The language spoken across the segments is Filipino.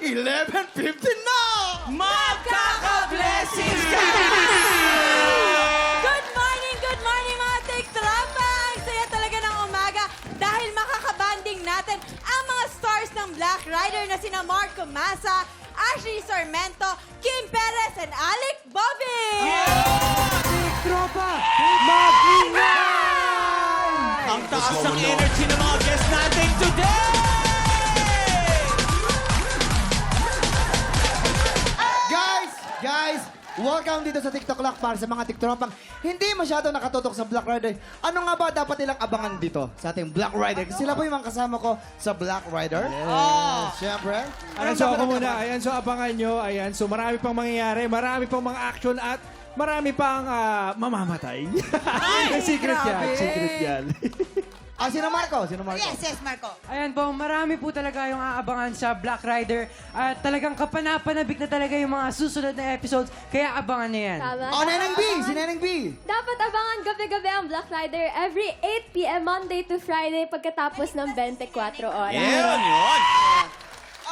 11:50 na! Magkaka-blessings ka! Good morning mga tiktropa! Ang saya talaga ng umaga dahil makakabanding natin ang mga stars ng Black Rider na sina Marco Massa, Ashley Sarmento, Kim Perez, and Alec Bobby! Tropa, mag-ingay! Ang taas ng energy ng mga guests natin today! Guys, welcome dito sa TikTok Lock para sa mga tiktropang hindi masyado nakatutok sa Black Rider. Ano nga ba dapat nilang abangan dito sa ating Black Rider? Kasi sila po yung mga kasama ko sa Black Rider. Siyempre. Ayan, so ako muna. Ayan, so abangan nyo. Ayan, so marami pang mangyayari. Marami pang mga action at marami pang mamamatay. Secret yan. Secret yan. Sino Marco? Sino Marco? Yes, Marco. Ayan po, marami po talaga yung aabangan sa Black Rider. At talagang kapanapanabik na talaga yung mga susunod na episodes. Kaya abangan niyo yan. Tama. Neneng B! Si Neneng B! Dapat abangan gabi-gabi ang Black Rider every 8 p.m. Monday to Friday pagkatapos ng 24 oras. Yun!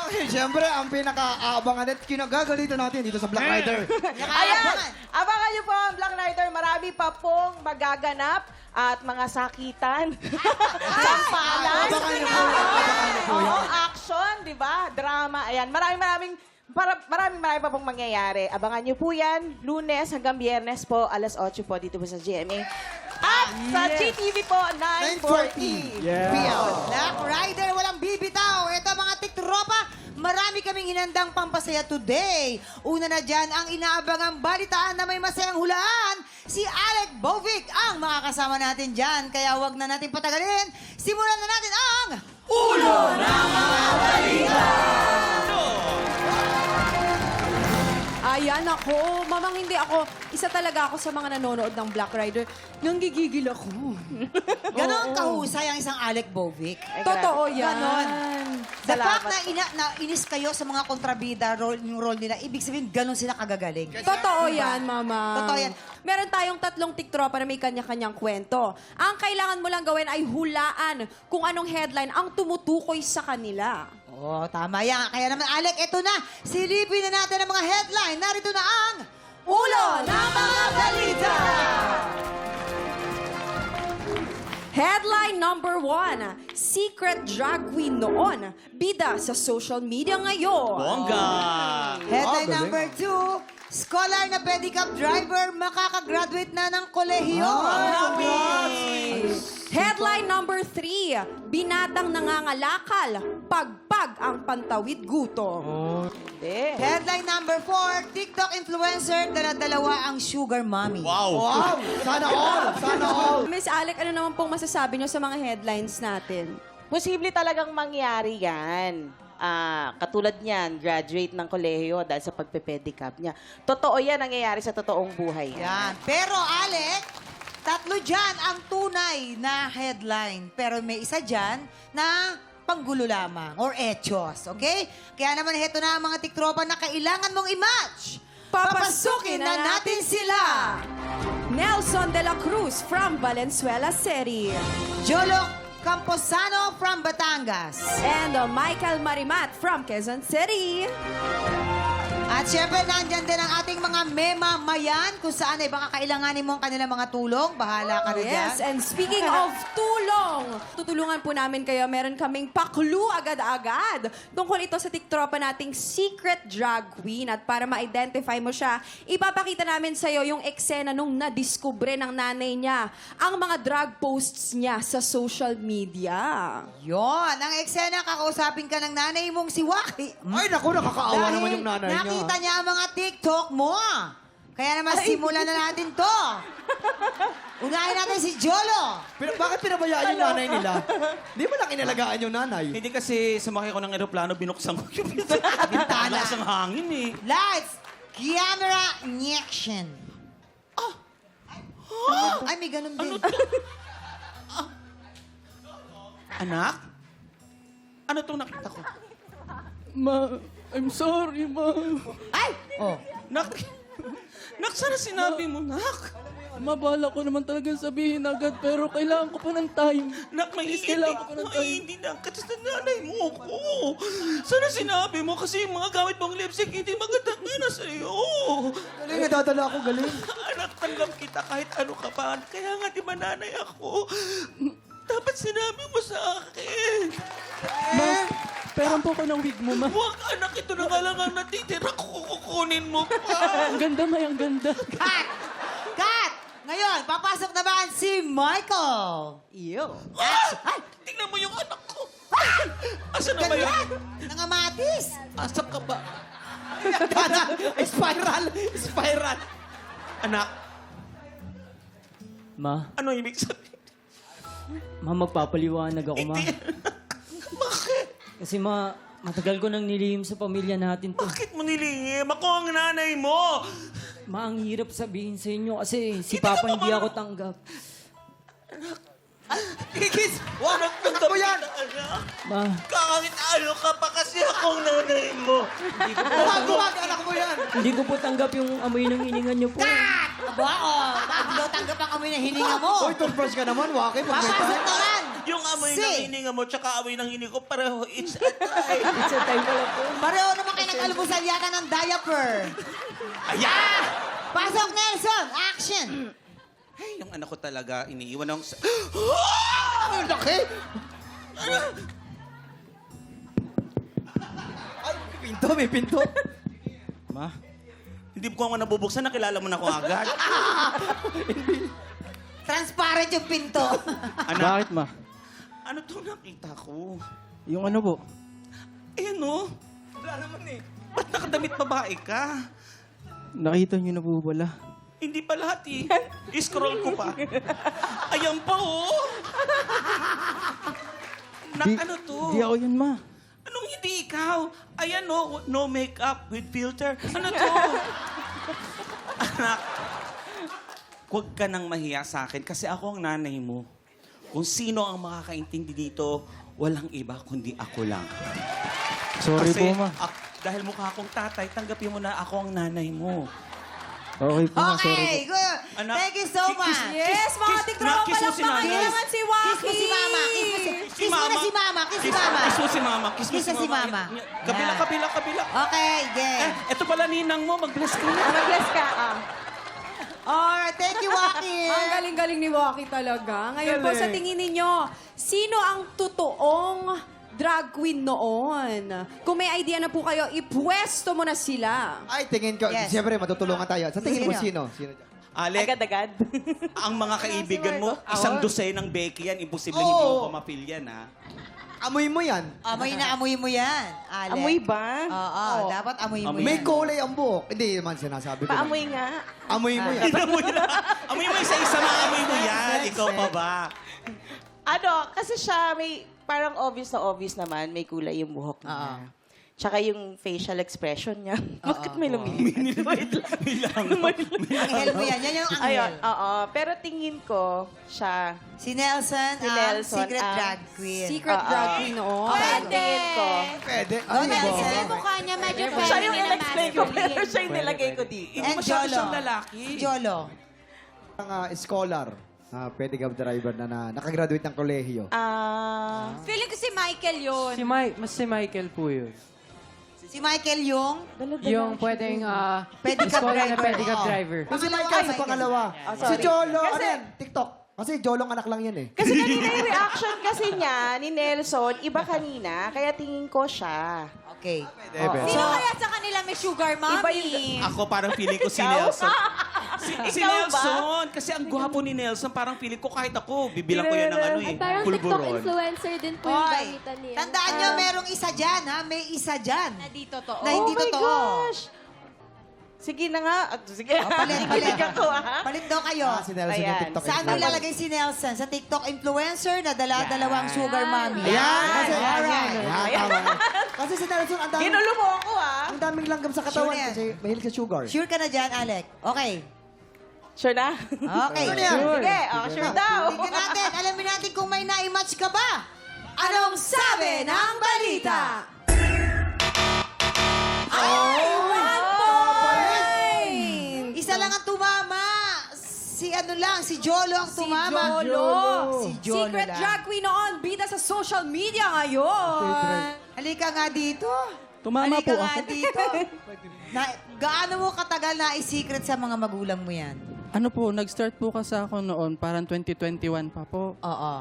Okay, siyempre, ang pinaka-aabangan at kinagagalitan natin dito sa Black Rider. Ayan! Abangan niyo po ang Black Rider. Marami pa pong magaganap at mga sakitan. Sampalan. Abangan niyo po yan. Abangan niyo po Oo, yan. action, di ba? Drama. Ayan, marami pa pong mangyayari. Abangan niyo po yan. Lunes hanggang Biyernes po, alas 8 po dito po sa GMA. At sa GTV po, 9:40. Yeah. Black Rider, walang bibitaw. Ito mga tiktropa, marami kaming hinandang pampasaya today. Una na dyan, ang inaabangang balitaan na may masayang hulaan, si Alec Bovic ang makakasama natin dyan. Kaya wag na natin patagalin. Simulan na natin ang Ulo ng mga Balita! Ayan ako. Mamang hindi ako. Isa talaga ako sa mga nanonood ng Black Rider. Nanggigigil ako. Ganon kahusay ang isang Alec Bovic. Totoo yan. Ganon. The Salamat fact na inis kayo sa mga kontrabida, yung role nila, ibig sabihin ganon sila kagagaling. Totoo yan, Mama. Totoo yan. Meron tayong 3 tiktropa na may kanya-kanyang kwento. Ang kailangan mo lang gawin ay hulaan kung anong headline ang tumutukoy sa kanila. Oh, tama yan. Kaya naman, Alec, eto na. Silipin na natin ang mga headline. Narito na ang Ulo ng mga balita! Headline number 1. Secret drag queen noon. Bida sa social media ngayon. Bongga! headline galing. number 2. Scholar na pedicab driver makakagraduate na ng kolehiyo. Headline number 3. Binatang nangangalakal. Pagpag ang pantawid gutom. Headline number 4. TikTok influencer dala-dalawa ang sugar mommy. Wow! Wow! Sana all! Sana all! Miss Alec, ano naman pong masasabi niyo sa mga headlines natin? Posible talagang mangyari yan. Katulad niyan, graduate ng kolehiyo dahil sa pagpe-pedicab niya. Totoo yan nangyayari sa totoong buhay. Yan. Pero, Alec, 3 dyan ang tunay na headline. Pero may isa dyan na panggulo lamang or etos. Okay? Kaya naman, heto na ang mga tiktropa na kailangan mong i-match. Papasukin na natin sila! Nelson de la Cruz from Valenzuela City. Jolo Camposano from Batangas. And Michael Marimat from Quezon City. At syempre, nandyan din ang ating mga memamayan kung saan ay baka kailanganin mo ang kanilang mga tulong. Bahala ka rin Yes, dyan. and speaking of tulong, tutulungan po namin kayo. Meron kaming paklu agad-agad. Tungkol ito sa tiktropa nating secret drag queen. At para ma-identify mo siya, ipapakita namin sa'yo yung eksena nung nadiskubre ng nanay niya ang mga drag posts niya sa social media. Yon, ang eksena, kakausapin ka ng nanay mong si Waki. Ay, naku, nakakaawa naman yung nanay niya. Nakita niya ang mga TikTok mo. Kaya naman, simulan na natin to. Unahin natin si Jolo. Bakit pinabayaan yung nanay nila? Di ba lang inalagaan yung nanay? Hindi kasi sumakay ko ng eroplano, binuksan ko yung Bintana. Lakas ng hangin eh. Lights, camera, action. Ay, may ganun din. Anak? Ano itong nakita ko? Ma, I'm sorry, Ma. Ay! Oh. Nak, sana sinabi mo, nak. Mabala ko naman talagang sabihin agad, pero kailangan ko pa ng time. Nak, may Please, kailangan ko pa ng time. hindi na. Kasi sa nanay mo ko. Sana sinabi mo kasi yung mga gamit mong lipstick hindi maganda na sa'yo. Galing, nadadala ako, galing. Anak, tanggap kita kahit ano ka pa. Kaya nga di ba nanay ako? Dapat sinabi mo sa akin. Ma, peran po ko ng wig mo, ma. Huwag anak, ito na nga lang ang natitira ko. Kukunin mo pa. Ang ganda, ma, ang ganda. Cut! Cut! Ngayon, papasok naman si Michael. Iyo. Ay! Tingnan mo yung anak ko. Asan na ba yun? Ganyan! Nangamatis! Asan ka ba? Spiral! Spiral! Anak, Ma, ano ibig sabihin? magpapaliwanag ako, ma. Bakit? Kasi ma, matagal ko nang nilihim sa pamilya natin to. Bakit mo nilihim? Ako ang nanay mo. Ma, ang hirap sabihin sa inyo kasi si Papa hindi ako tanggap. Kikis! Wag tanggap mo yan! Anak. Ma, Kahit ano ka pa kasi ako ang nanay mo. Huwag, anak mo yan! hindi ko po tanggap yung amoy ng hininga niyo po. Aba, bakit daw tanggap ang amoy na hininga mo? Hoy, toothbrush ka naman, Waki. Papasok naman! Yung amoy Si. ng hininga mo tsaka amoy ng hininga ko pareho. It's a tie. It's a time pala po. Pareho naman kayo nag-almusal yata ng diaper. Ayan! Pasok, Nelson! Action! Ay, yung anak ko talaga, iniiwan akong sa... Ang laki! Ay, may pinto, may pinto. Ma, hindi ko nga nabubuksan, nakilala mo na ako agad. Transparent yung pinto. Anak, Bakit, ma? ano to nakita ko? Yung ano po? Eh, no? Wala naman eh. Ba't nakadamit babae ka? Nakita niyo na po pala. Hindi pa lahat eh. I-scroll ko pa. Ayan pa oh. Ano to? Di ako yun, ma. Anong hindi ikaw? Ayan no, no makeup with filter. Ano to? Anak, huwag ka nang mahiya sa akin kasi ako ang nanay mo. Kung sino ang makakaintindi dito, walang iba kundi ako lang. Sorry Kasi po, ma. Dahil mukha akong tatay, tanggapin mo na ako ang nanay mo. Okay po, ma. Sorry Okay, po. good. Anak, Thank you so much. Yes, mga tiktropa, kiss mo si palakpakan niyo nanay. naman si Kiss Waki. mo si Mama. Kiss mo na si Mama. Kiss si Mama. Kiss mo si mama. Kiss mo Kiss mo si Mama. Kabila, Yan. kabila, kabila. Okay, game. Ito pala ninang mo, mag-bless ka na. Mag-bless ka. Alright, thank you, Waki. Ang galing-galing ni Waki talaga. Ngayon po, sa tingin ninyo, sino ang totoong drag queen noon? Kung may idea na po kayo, ipwesto mo na sila. Ay, tingin ko. Yes. Siyempre, matutulungan tayo. Sa tingin mo, Sino? sino? Sino? Alec, Agad-agad. ang mga kaibigan mo, isang dosen ng Becky yan. Imposible Oo. hindi mo pamapil yan, ha? Amoy mo yan. Amoy na amoy mo yan, Alec. Amoy ba? Oo, dapat amoy mo Amoy. yan. May kulay ang buhok. Hindi naman sinasabi ko. Paamoy nga. Amoy mo yan. Amoy na. Amoy mo isa-isa, maamoy mo yan. Ikaw pa ba? Ano, kasi siya may parang obvious na obvious naman, may kulay yung buhok niya. Tsaka yung facial expression niya. Bakit may lumilipad? Wait lang. Anghel mo yan. Yan yung anghel. Ayun, oo. Pero tingin ko, siya, Si Nelson, Si ang Nelson, secret ang drag queen. Secret drag queen noon. ang tingin ko, Pwede. Oh, Nelson. Mukha niya medyo siya yung in-explain ko, pero siya yung nilagay ko dito. Hindi And masyado Jolo. siyang lalaki. Si Jolo. Ang scholar. Pwede cab driver na nakagraduate ng kolehiyo. Feeling ko si Michael yun. Si Michael po yun. Si Michael yung... Yung pwedeng Pedicab scholar na driver. pedicab Oo. driver. Kasi Michael sa pangalawa. Si sorry. Jolo, ano Kasi- yan? TikTok. Kasi Jolong anak lang yan eh. Kasi kanina yung reaction kasi niya ni Nelson, iba kanina, kaya tingin ko siya. Okay. Sino kaya sa kanila may sugar Iba mommy? Ako parang feeling ko si Ikaw? Nelson. Si Ikaw ba? Nelson. Kasi ang gwapo ni Nelson, parang feeling ko kahit ako, bibilang ko yan ng ano eh. At parang TikTok Pulburon. influencer din po yung Hoy, gamitan niya. tandaan nyo, merong isa dyan, ha? May isa dyan. Na di totoo. Na hindi Oh my totoo. gosh! Sige na nga. Sige. O, palit. Kikinig ako, ha? Palit daw kayo. Si Nelson yung Ayan. TikTok. Saan mo ilalagay si Nelson? Sa TikTok influencer na dala-dalawang sugar mommy. Ayan! Kasi, Alright. Ayan, tama. Kasi si Nelson, ang daming, Ginulo mo ako, ha? ang daming langgam sa katawan Sure yan. kasi mahilig sa sugar. Sure ka na dyan, Alec? Okay. Sure na? Okay. Sure yan. Sige, sure daw. Tingnan natin. Alamin natin kung may na-match ka ba. Anong sabi ng balita? Isa lang ang tumama. Si ano ganun lang, si Jolo ang tumama. Si Jolo. Si Jolo Secret lang. drag queen noon, bida sa social media ngayon. Halika nga dito. Tumama Halika po nga ako. dito. Gaano mo katagal na i-secret sa mga magulang mo yan? Ano po, nag-start po kasi ako noon, parang 2021 pa po. Oo.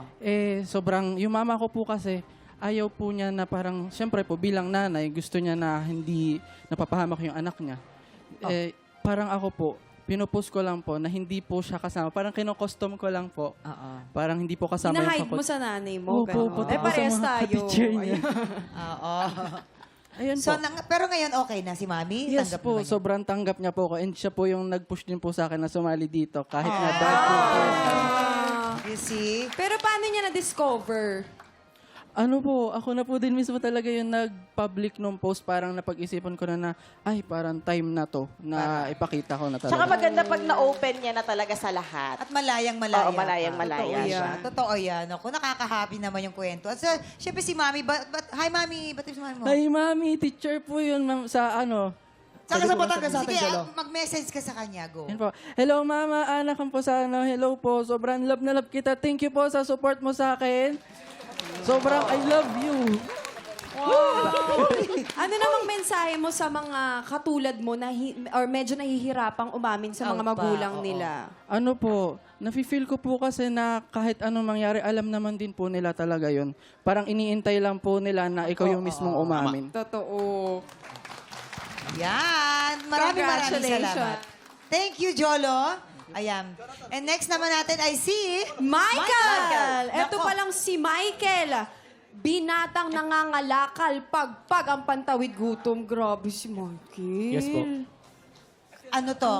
Sobrang, yung mama ko po kasi, ayaw po niya na parang, syempre po, bilang nanay, gusto niya na hindi napapahamak yung anak niya. Parang ako po, pinupost ko lang po na hindi po siya kasama. Parang kinokostom ko lang po. Oo. Parang hindi po kasama yung Hinahide mo sa nanay mo. Opo, ganun. pati po sa parehas mga tayo. ka-teacher niya. Oo. Ayun So, po. pero ngayon okay na si Mami? Yes Tanggap po, naman niya? sobrang tanggap niya po ako. And siya po yung nag-push din po sa akin na sumali dito. Kahit na bad po. You see? Pero paano niya na-discover? Ano po, ako na po din mismo talaga yung nag-public nung post. Parang napag-isipan ko na ay, parang time na to na ipakita ko na Tsaka talaga. maganda pag na-open niya na talaga sa lahat. At malayang-malaya. Oo, malayang-malaya Totoo siya. yan. Totoo yan. Ako, nakaka-happy naman yung kwento. At so, syempre si Mami, hi Mami, ba't si Mami mo? Ay, mami, teacher po yun ma'am, sa ano. Saka sa Batangas sa atin, Sige, Jolo. mag-message ka sa kanya, go. Yan po. Hello, mama, anak po sa ano. Hello po, sobrang love na love kita. Thank you po sa support mo sa akin. Sobrang I love you. Ano namang mensahe mo sa mga katulad mo na or medyo nahihirapang umamin sa mga magulang nila? Ano po, nafe-feel ko po kasi na kahit anong mangyari, alam naman din po nila talaga yun. Parang iniintay lang po nila na ikaw yung mismong umamin. Totoo. Yan. Maraming Congratulations. salamat. Thank you, Jolo. Ayan. And next naman natin ay si... Michael! Ito Nako. palang si Michael. Binatang nangangalakal pagpag ang pantawid gutom. Grabe si Michael. Yes po. Ano to?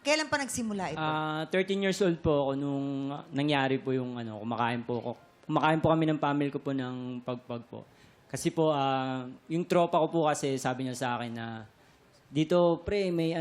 Kailan pa nagsimula ito? 13 years old po ako nung nangyari po yung kumakain po ako. Kumakain po kami ng family ko po ng pagpag po. Kasi po, yung tropa ko po kasi sabi niya sa akin na dito, pre, may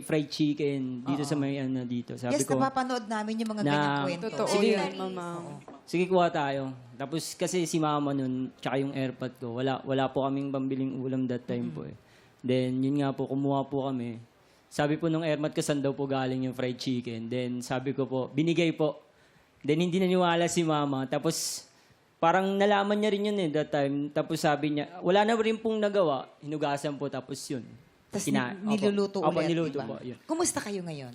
fried chicken dito sa may dito. Sabi Yes, ko, napapanood namin yung mga na- ganyang kwento. Totoo Sige. yan, mama. sige, kuha tayo. Tapos kasi si mama nun, tsaka yung airpod ko, wala po kaming pambiling ulam that time po eh. Then, yun nga po, kumuha po kami. Sabi po nung airpod ko, saan daw po galing yung fried chicken. Then, sabi ko po, binigay po. Then, hindi naniwala si mama. Tapos, parang nalaman niya rin yun eh, that time. Tapos sabi niya, wala na rin pong nagawa. Hinugasan po, tapos yun. Tapos Opo. niluluto Opo, ulit, niluto diba? po, yun. Kumusta kayo ngayon?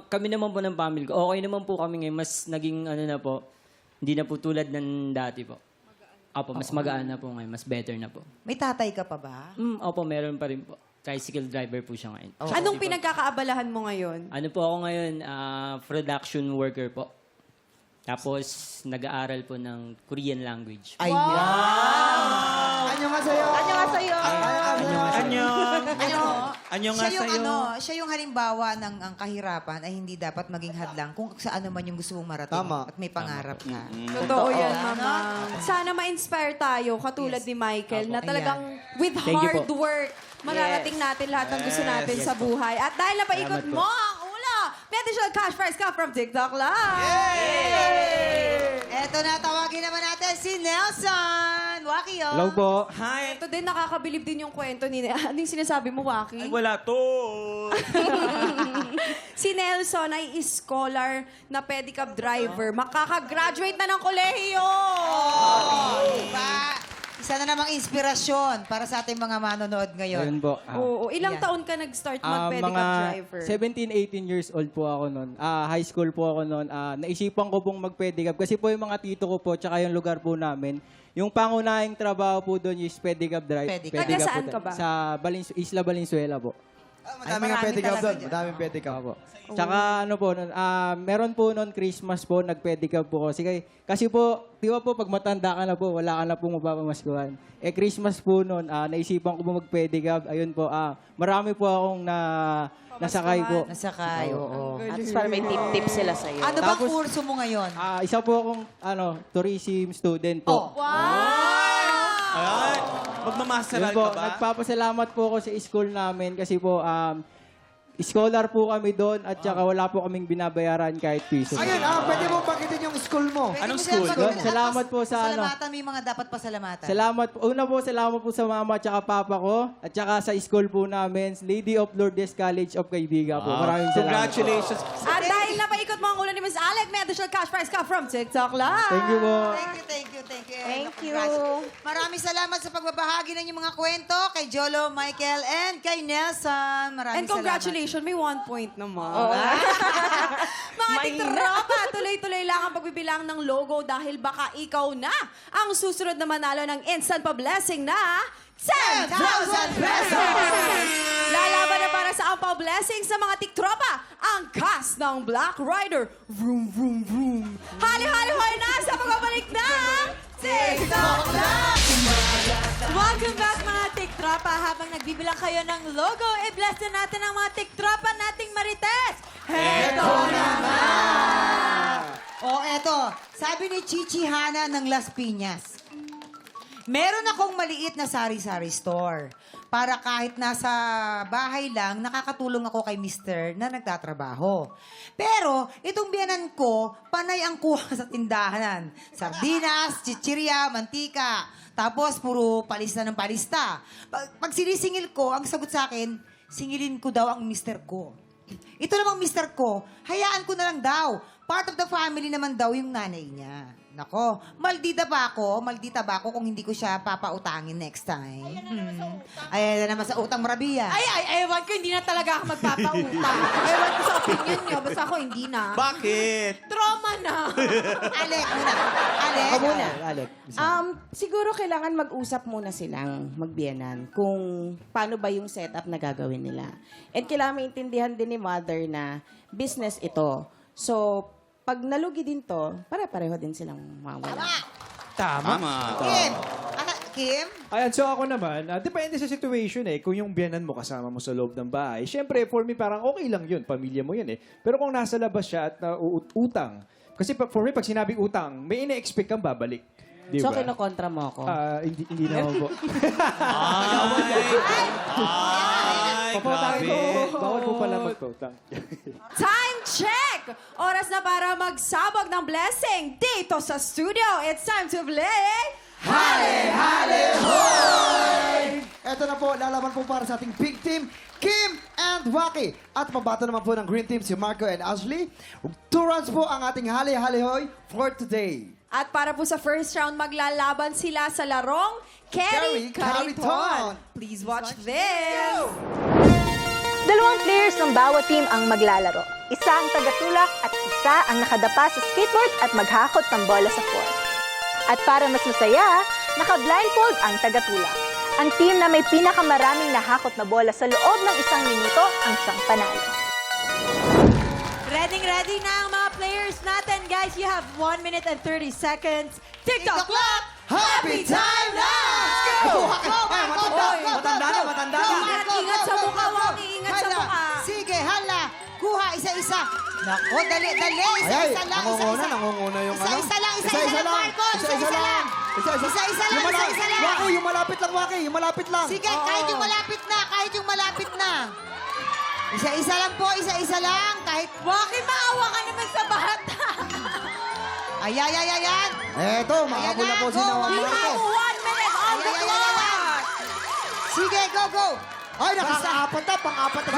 Kami naman po ng family ko. Okay naman po kami ngayon. Mas naging na po, hindi na po tulad ng dati po. Opo, mas magaan na po ngayon. Mas better na po. May tatay ka pa ba? Opo, meron pa rin po. Tricycle driver po siya ngayon. Anong pinagkakaabalahan mo ngayon? Ano po ako ngayon? Production worker po. Tapos, nag-aaral po ng Korean language. Ayan. Anyo nga sa'yo. Ano nga sa'yo? Anyo nga Siya yung sa'yo. siya yung halimbawa ng ang kahirapan ay hindi dapat maging hadlang kung saan man yung gusto mong marating Tama. at may pangarap ka. Totoo yan, mama. Sana ma-inspire tayo, katulad ni Michael, na talagang with Thank you hard po. work, mararating natin lahat ng gusto natin sa buhay. At dahil napaikot Salamat mo ang ulo, may additional cash prize ka from TikTok Live! Eto na, tawagin naman natin si Nelson. Waki, oh. Hello po. Hi! Ito din, nakakabilib din yung kwento ni... Anong sinasabi mo, Waki? Ay, wala to. Si Nelson ay scholar na pedicab driver. Makakagraduate na ng kolehiyo! Diba? Isa na namang inspirasyon para sa ating mga manonood ngayon. Ayun po. Oo. Ilang Yan. taon ka nag-start mag-pedicab Mga driver? 17, 18 years old po ako noon. High school po ako noon. Naisipan ko pong mag-pedicab kasi po yung mga tito ko po tsaka yung lugar po namin. Yung pangunahing trabaho po doon is pedicab drive. Pedicab. Taga saan po ka ba? Sa Isla Valenzuela po. Madaming nga pedicab doon. Madaming pedicab. Opo. Tsaka ano po, meron po noon Christmas po, nag-pedicab po ko. Kasi po, di ba po, pag matanda ka na po, wala ka na pong mapapamaskuhan. Christmas po noon, naisipan ko po mag-pedicab. Ayun po, marami po akong nasakay po. Nasakay, oo. At least para may tip-tip sila sa'yo. Ano bang Tapos- kurso mo ngayon? Isa po akong tourism student po. Ayan. Magmamasteral Yun po, ka ba? nagpapasalamat po ako sa school namin kasi po, scholar po kami doon at saka wala po kaming binabayaran kahit piso. Ayun, pwede mo banggitin yung school mo. Anong Pwede mo school? siya Salamat po sa ano. Salamatan mo yung mga dapat pasalamatan. Salamat po. Una po, salamat po sa mama at saka papa ko. At saka sa school po namin, Lady of Lourdes College of Kaibigan po. Maraming salamat. Congratulations. At dahil napaikot mo ang ulo ni Miss Alec, may additional cash prize ka from TikTok Live. Thank you po. Thank you. Thank you. Congrats. Maraming salamat sa pagbabahagi ng inyong mga kwento kay Jolo, Michael, and kay Nelson. Maraming And congratulations, may 1 point naman. Mga Mahina. tiktropa, tuloy-tuloy lang ang pagbibilang ng logo dahil baka ikaw na ang susunod na manalo ng instant pa-blessing na 10,000 pesos! Lalaban na para sa ampaw blessing sa mga tiktropa, ang cast ng Black Rider. Vroom, vroom, vroom. Hali-hali-hoy na sa pagbabalik ng TikTok Live! Welcome back mga tiktropa. Habang nagbibilang kayo ng logo, i-bless na natin ang mga tiktropa nating Marites. Heto na nga! Eto. Sabi ni Chichi Hana ng Las Piñas, meron akong maliit na sari-sari store. Para kahit nasa bahay lang, nakakatulong ako kay mister na nagtatrabaho. Pero, itong biyanan ko, panay ang kuha sa tindahanan. Sardinas, chichirya, mantika. Tapos, puro palista ng palista. Pag sinisingil ko, ang sagot sa akin, singilin ko daw ang mister ko. Ito namang mister ko, hayaan ko na lang daw. Part of the family naman daw yung nanay niya. Nako, maldita ba ako kung hindi ko siya papautangin next time? Ayan na naman sa utang Marabiya. Ewan ko, hindi na talaga ako magpapautang. Ewan ko sa opinion nyo, basta ako hindi na. Bakit? Trauma na. Alec muna. Alec. Ako muna, Alec. Siguro kailangan mag-usap muna silang magbiyanan kung paano ba yung setup na gagawin nila. And kailangan maintindihan din ni mother na business ito. So, pag nalugi din to, pare-pareho din silang mawala. Tama. Kim. Kim? Ayan, so ako naman, depende sa situation eh. Kung yung biyanan mo kasama mo sa loob ng bahay, syempre, for me, parang okay lang yun. Pamilya mo yun eh. Pero kung nasa labas siya at utang, kasi for me, pag sinabing utang, may ine-expect kang babalik. Di So, ba? kinokontra mo ako? Hindi naman po. Ay, grabe. Bawal po pala magpautang. Time check! Oras na para magsabog ng blessing dito sa studio. It's time to play... Ito na po, lalaban po para sa ating pink team, Kim and Waki. At mabato naman po ng green team, si Marco and Ashley. 2 rounds po ang ating hali-hali-hoy for today. At para po sa first round, maglalaban sila sa larong Carry Carry-Ton. Carry-Ton. Please watch this! 2 players ng bawat team ang maglalaro. Isa ang tagatulak at isa ang nakadapa sa skateboard at maghakot ng bola sa floor. At para mas masaya, naka-blindfold ang tagatulak. Ang team na may pinakamaraming nahakot na bola sa loob ng 1 minuto ang siyang panalo. Ready na ang mga players natin. Guys, you have 1 minute and 30 seconds. TikTok clock! Happy time now! Go! Matanda na. Ingat sa mukha, Waki. Ingat sa mukha. Sige, hala. Kuha, isa-isa. Nako, dali. Isa-isa lang. Nangunguna yung ano. Isa-isa lang, Marco. Isa-isa lang. Isa-isa lang. Waki, yung malapit lang, Waki. Yung malapit lang. Sige, kahit yung malapit na. Isa-isa lang po, isa-isa lang. Kahit... Waki, maawa ka naman sa bata. Ayan. Eto, makabula po si Noah We Marco. have 1 minute on the clock! Sige, go. Ay, nakakaapat na, pang-apat na.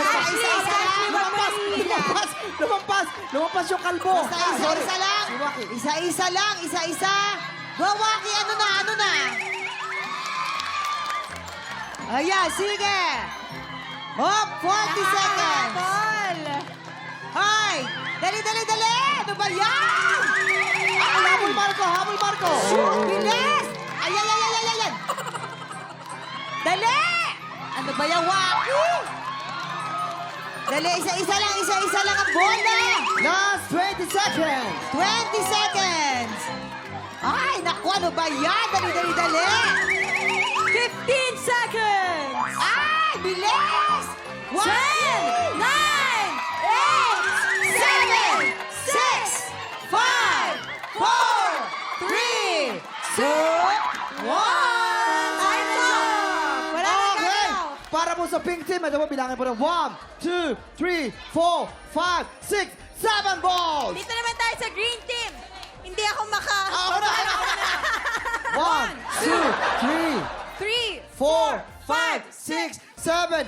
Lumampas yung kalbo. Isa-isa lang. Si Waki. Isa-isa. Go, Waki, ano na? Ayan, sige. Hop, 40 seconds. Hay! Dali! Ano ba yan? Habol Marco. Bilis! Ayan! Dali! Ano ba yan, Waki? Dali, isa-isa lang ang bola. Last 20 seconds. 20 seconds. Ay, naku, ano ba yan? Dali. 15 seconds. Ay, bilis! 10, 9, 8, 7, 6, 5, 4, 3, 2, 1. Time up! Wala na Okay. galaw. Para po sa pink team, ito po bilangin po ng 1, 2, 3, 4, 5, 6, 7 balls. Dito naman tayo sa green team. Hindi ako 5, 6, 7, 8!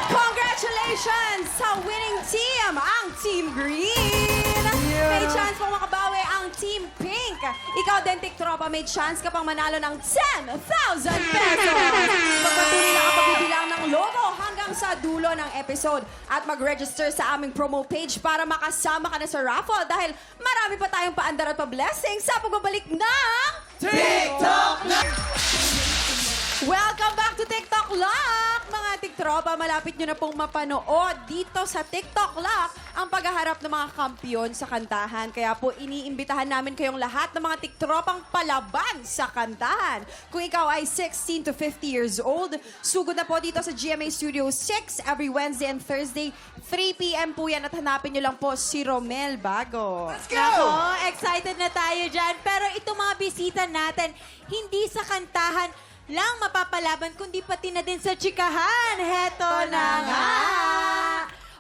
Congratulations sa winning team, ang Team Green! May chance pong makabawi ang Team Pink. Ikaw din, Tiktropa, may chance ka pang manalo ng 10,000 pesos. Pagpatuloy lang ang pagbibilang ng logo hanggang sa dulo ng episode at mag-register sa aming promo page para makasama ka na sa raffle dahil marami pa tayong paandar at pa-blessing sa pagbabalik ng TikTok! Welcome back to TikTok Lock! Mga Tiktropa, malapit nyo na pong mapanood dito sa TikTok Lock ang paghaharap ng mga kampiyon sa kantahan. Kaya po, iniimbitahan namin kayong lahat ng mga Tiktropang palaban sa kantahan. Kung ikaw ay 16 to 50 years old, sugod na po dito sa GMA Studio 6 every Wednesday and Thursday, 3 p.m. po yan at hanapin nyo lang po si Romel Bago. Let's go! Nako, excited na tayo dyan. Pero itong mga bisita natin, hindi sa kantahan lang mapapalaban, kundi pati na din sa chikahan. Heto na nga.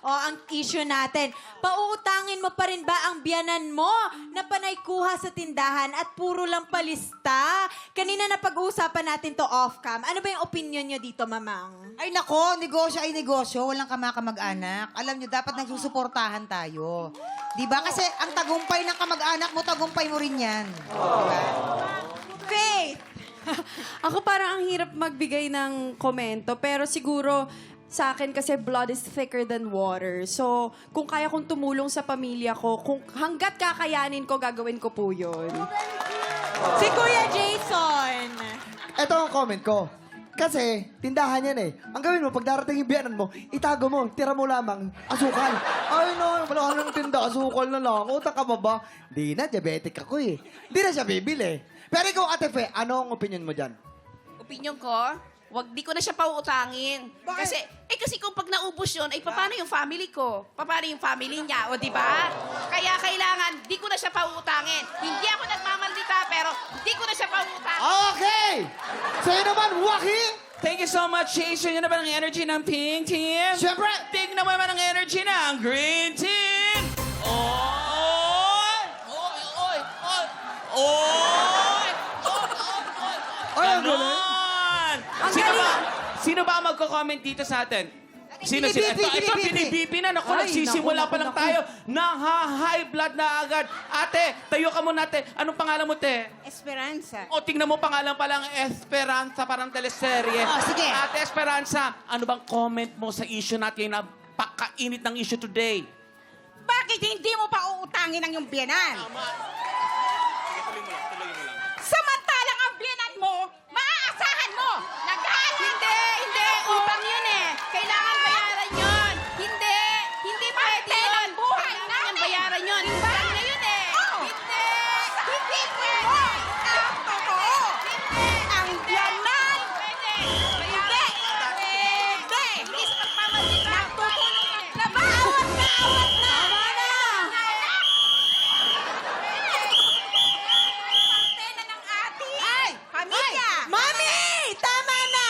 O, ang issue natin, pauutangin mo pa rin ba ang biyanan mo na panay kuha sa tindahan at puro lang palista? Kanina na pag-uusapan natin to off-cam. Ano ba yung opinion nyo dito, Mamang? Ay nako, negosyo ay negosyo. Walang kamag-anak. Alam nyo, dapat nagsusuportahan tayo. Diba? Kasi ang tagumpay ng kamag-anak mo, tagumpay mo rin yan. Diba? Faith! Ako parang ang hirap magbigay ng komento, pero siguro sa akin kasi blood is thicker than water. So, kung kaya kong tumulong sa pamilya ko, kung hanggat kakayanin ko, gagawin ko po yun. Si Kuya Jason. Ito ang comment ko. Kasi, tindahan yan eh. Ang gawin mo, pag darating yung biyanan mo, itago mo, tira mo lamang, asukal. Ay no, wala ka nang tinda, asukal na lang. Utang ka ba ba? Di na, diabetic ako eh. Di na siya bibili. Pero ikaw, Ate Fe, ano ang opinion mo dyan? Opinion ko, di ko na siya pauutangin. Kasi kung pag naubos yun, ay paano yung family ko? Paano yung family niya? O, di ba? Kaya kailangan, di ko na siya pauutangin. Hindi ako nagmamaldita, pero di ko na siya pauutangin. Okay! Sa'yo naman, Waki! Thank you so much, Jason. Yun na ba ang energy ng Pink Team? Siyempre! Tingnan mo naman ang energy ng Green Team! Oy! Oy! Oy! Oy! Oy! Ganon! Sino ba ang magko-comment dito sa atin? Sino? Ito, binibipi na. Naku, nagsisimula pa lang tayo. High blood na agad. Ate, tayo ka muna, ate. Anong pangalan mo, te? Esperanza. O, tingnan mo pangalan pa lang, Esperanza, parang teleserye. Oh, sige. Ate Esperanza, ano bang comment mo sa issue natin na pakainit ng issue today? Bakit hindi mo pa uutangin ang iyong biyanan? Samantalang ang biyanan mo, maaasahan mo. Hindi. Upang yun eh. Kailangan bayaran yun. Hindi pwede yun. Kailangan yung bayaran yun. Upang na yun eh. Hindi pwede. Ang totoo. Ang biyanan. Hindi sa pagmamaldita. Nagtutulong ang trabaho. Awat na. Pamilya! Mami! Tama na!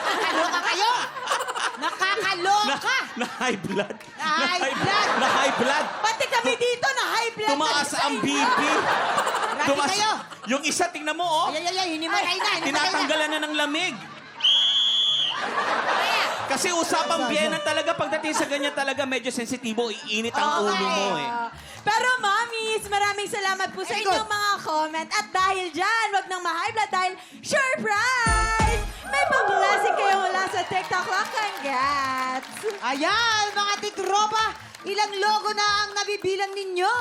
Nakakaloka kayo! Nakakaloka! Na-high blood. Na-high blood. Na-high blood. Pati kami dito na high blood. Tumaas ang BP. Grabe kayo! Yung isa, tingnan mo, oh. Ay, hinimatay na! Tinatanggalan na ng lamig. Kasi usapang biyenan talaga, pagdating sa ganyan talaga, medyo sensitibo, iinit ang ulo mo eh. Pero mommies, maraming salamat po sa inyong mga comment. At dahil dyan, wag nang ma-high blood dahil surprise! May pang-blessing kayo mula sa TikTok Lock. Congrats! Ayan, mga tiktropa, ilang logo na ang nabibilang ninyo.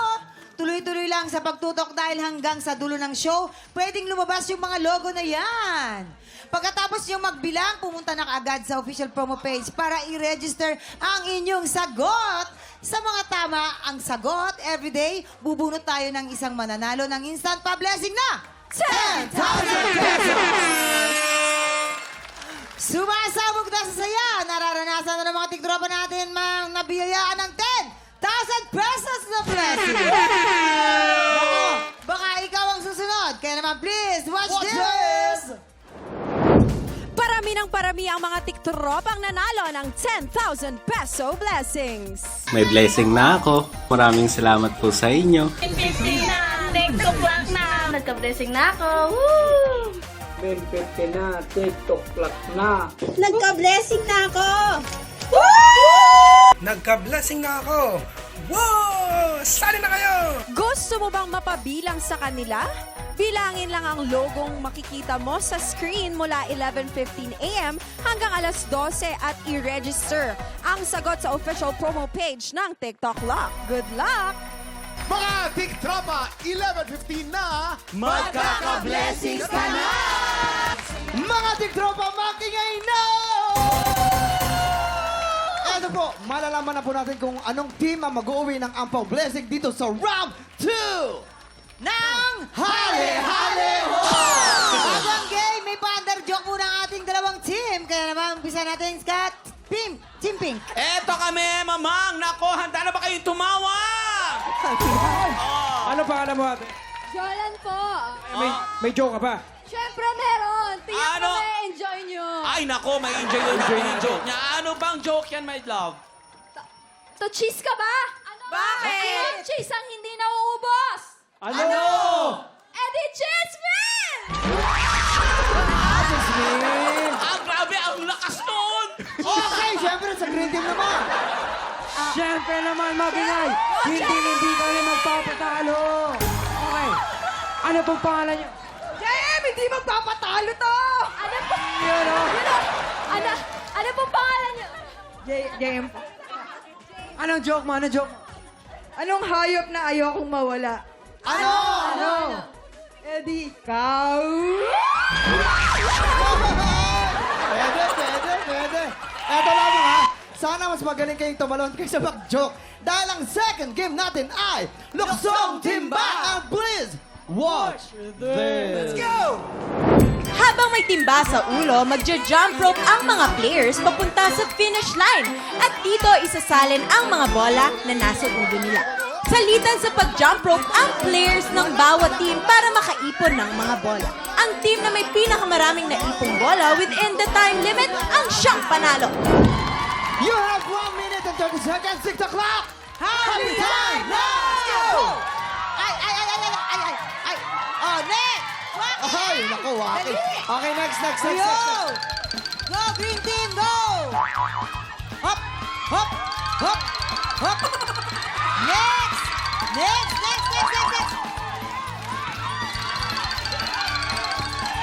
Tuloy-tuloy lang sa pagtutok dahil hanggang sa dulo ng show, pwedeng lumabas yung mga logo na yan. Pagkatapos nyo magbilang, pumunta na kaagad sa official promo page para i-register ang inyong sagot. Sa mga tama ang sagot, everyday, bubunot tayo ng isang mananalo ng instant pa-blessing na 10,000 pesos! Sumasabog na sa saya. Nararanasan na ng mga tiktropa natin mang nabiyayaan ng 10,000 pesos na blessing. Nako, baka ikaw ang susunod. Kaya naman, please, watch this! Parami ang mga tiktropang nanalo ng 10,000 peso blessings. May blessing na ako. Maraming salamat po sa inyo. TikTok lang na nagka-blessing na ako. Woo! Nagka-blessing na ako. Nagka-blessing na ako! Wow! Sali na kayo! Gusto mo bang mapabilang sa kanila? Bilangin lang ang logong makikita mo sa screen mula 11:15 a.m. hanggang alas 12 at i-register ang sagot sa official promo page ng TikTok Lock. Good luck! Mga tiktropa, 11:15 na! Magkaka-blessings ka na! Mga tiktropa, makingay na! Eto po, malalaman na po natin kung anong team ang mag-uwi ng Ampaw Blessing dito sa Round 2 Nang Hale Hale Ho! bago ang game, may pa-under joke muna ang ating dalawang team. Kaya naman, umpisa natin, Scott. Team Pink. Eto kami, mamang! Nako, handa na ba kayong tumawa? Ano pangalan mo ate? Jolan po. May joke ka ba? Siyempre meron. Tiyak Ano? ko enjoy nyo. Ay, nako, may enjoy yung joke niya. Ano bang joke yan, my love? To cheese ka ba? Bakit? Ang cheese ang hindi nauubos. Ano? Eddie Cheese Man! Grabe, ang lakas nun! Okay, syempre sa green team naman. Siyempre naman, Magingay, hindi kami magpapatalo. Okay. Ano pong pangalan niyo? JM, hindi magpapatalo to! Ano po? Yun, oh. Ano pong pangalan niyo? JM. Anong joke mo? Anong joke mo? Anong hayop na ayokong mawala? Ano? Eddie, ikaw. Pwede. Eto lang ha. Sana mas magaling kayong tumalon kaysa mag-joke. Dahil ang second game natin ay Luksong Timba and Blizz. Watch this. Let's go! Habang may timba sa ulo, magja-jump rope ang mga players papunta sa finish line. At dito isasalin ang mga bola na nasa ulo nila. Salitan sa pag-jump rope ang players ng bawat team para makaipon ng mga bola. Ang team na may pinakamaraming naipong bola within the time limit ang siyang panalo. You have 1 minute and 30 seconds. TikTok clock. Happy time now! Ay! Oh, next! Ay, naku, waki. Okay, next. Go! Go, green team, go! Hop! Next!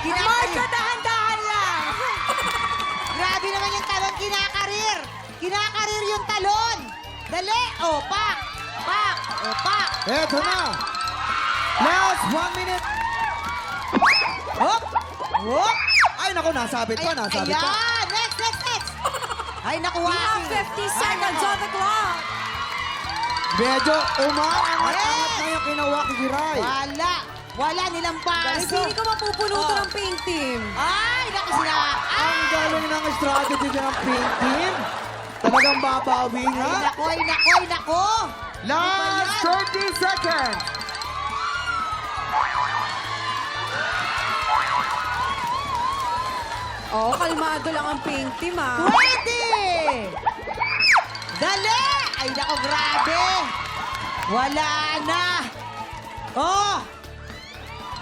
Marco, dahan-dahan lang! Grabe naman yung talon, kinakarir! Kinakarir yung talon! Dali! O, pak! Eto na. Last 1 minute. Hop! Ay, naku, nasabit pa. Ayan! Next! Ay, nakuha. We have 50 seconds on the clock. Medyo umaangat na yung kinawaki Giray. Wala nilang paso. Hindi ko mapupunutan ng pink team. Ay, naku sila. Ang galing ng strategy ng pink team. Talagang babawi nga. Ay, nako. Last 30 seconds. Oh, kalmado lang ang pink team, 20! Dali! Ay, nako, grabe. Wala na. Oh!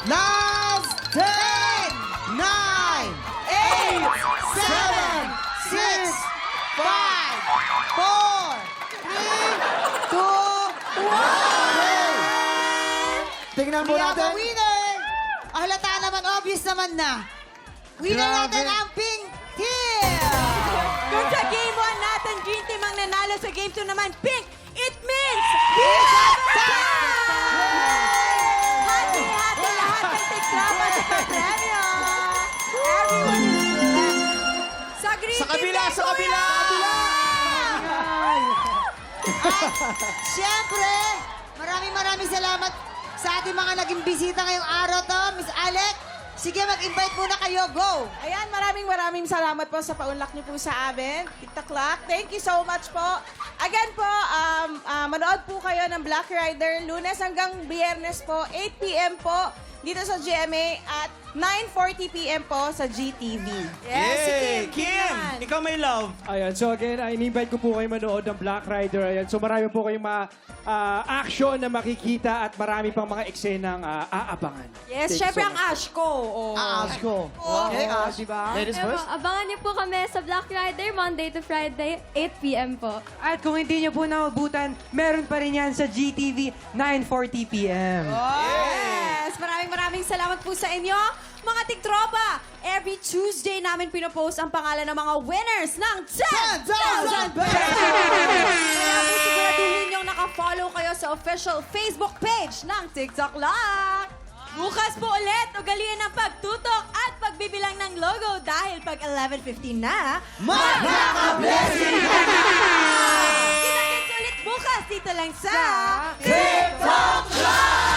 Last 10, 9, 8, 7, 6, 5, 4, 3, 2, 1. Tingnan mo We have natin. a winner! Halata naman, obvious naman na. Winner Grabe. natin ang pink team! Kung sa game 1 natin, green team ang nanalo, sa game 2 naman, pink, it means hati lahat ng tiktropa sa pagpremyo. Everyone is blessed. Sa green Sa team, kabila, may sa kabila! At syempre, maraming salamat sa ating mga naging bisita ngayong araw to. Miss Alec, sige, mag-invite muna kayo. Go! Ayan, maraming salamat po sa paunlak niyo po sa amin. TikTok Clock. Thank you so much po. Again po, manood po kayo ng Black Rider Lunes hanggang Biyernes po, 8 p.m. po. dito sa GMA at 9:40 p.m. po sa GTV. Yes, si Kim. Kim, ikaw may love. Ayan, so again, in-invite ko po kayo manood ng Black Rider. Ayan, so marami po kayong action na makikita at marami pang mga eksenang aabangan. Yes, Thank you syempre so ang much. Ash ko. Oh. Ask ko. Okay, Ash. Diba? Ladies Kaya po, first. abangan niyo po kami sa Black Rider, Monday to Friday, 8 p.m. po. At kung hindi nyo po naubutan, meron pa rin yan sa GTV, 9:40 p.m. Yes! Maraming salamat po sa inyo. Mga tiktropa, every Tuesday namin pinopost ang pangalan ng mga winners ng 10,000 pesos! Kaya po siguraduhin niyong nakafollow kayo sa official Facebook page ng TikTok Lock. Bukas po ulit, ugaliin ang pagtutok at pagbibilang ng logo dahil pag 11:15 na, Magkaka-blessing ka na! Kita-kits ulit bukas dito lang sa TikTok Lock!